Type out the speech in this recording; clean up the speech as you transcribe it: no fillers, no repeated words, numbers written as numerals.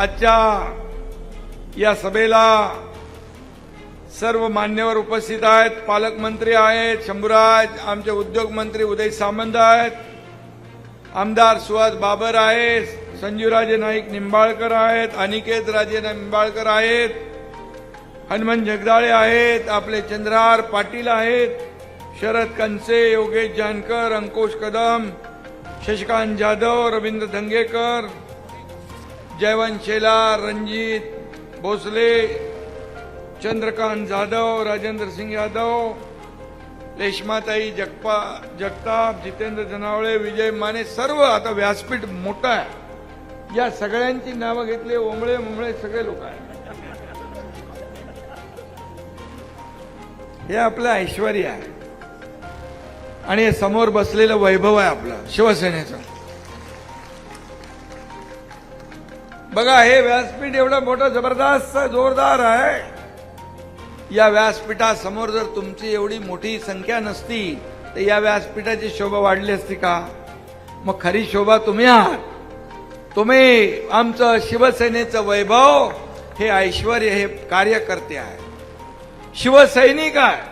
आजच्या या सभेला सर्व मान्यवर उपस्थित आहेत, पालकमंत्री आहेत, शंभूराज, आमचे उद्योग मंत्री उदय सामंत आहेत, आमदार सुहास बाबर आहेत, संजीवराजे नाईक निंबाळकर आहेत, अनिकेत राजे निंबाळकर आहेत, हनुमंत जगदाळे आहेत, आपले चंद्रहार पाटील आहेत, शरद कनसे, योगेश जानकर, अंकुश कदम, शशिकांत जाधव, रवींद्र धंगेकर, जयवंत शेलार, रणजित भोसले, चंद्रकांत जाधव, राजेंद्र सिंह यादव, रेश्माताई जगताप, जितेंद्र जनावळे, विजय माने, सर्व आता व्यासपीठ मोठं आहे. या सगळ्यांची नावं घेतली, ओंबळे मुंबळे सगळे लोक आहेत. हे आपलं ऐश्वर्य आहे आणि हे समोर बसलेलं वैभव आहे आपलं शिवसेनेचं. बघा, हे व्यासपीठ एवढं मोठं जबरदस्त जोरदार आहे. या व्यासपीठासमोर जर तुमची एवढी मोठी संख्या नसती तर या व्यासपीठाची शोभा वाढली असती का? मग खरी शोभा तुम्ही आहात. तुम्ही आमचं शिवसेनेचं वैभव, हे ऐश्वर्य, हे कार्यकर्ते आहे, शिवसैनिक आहे.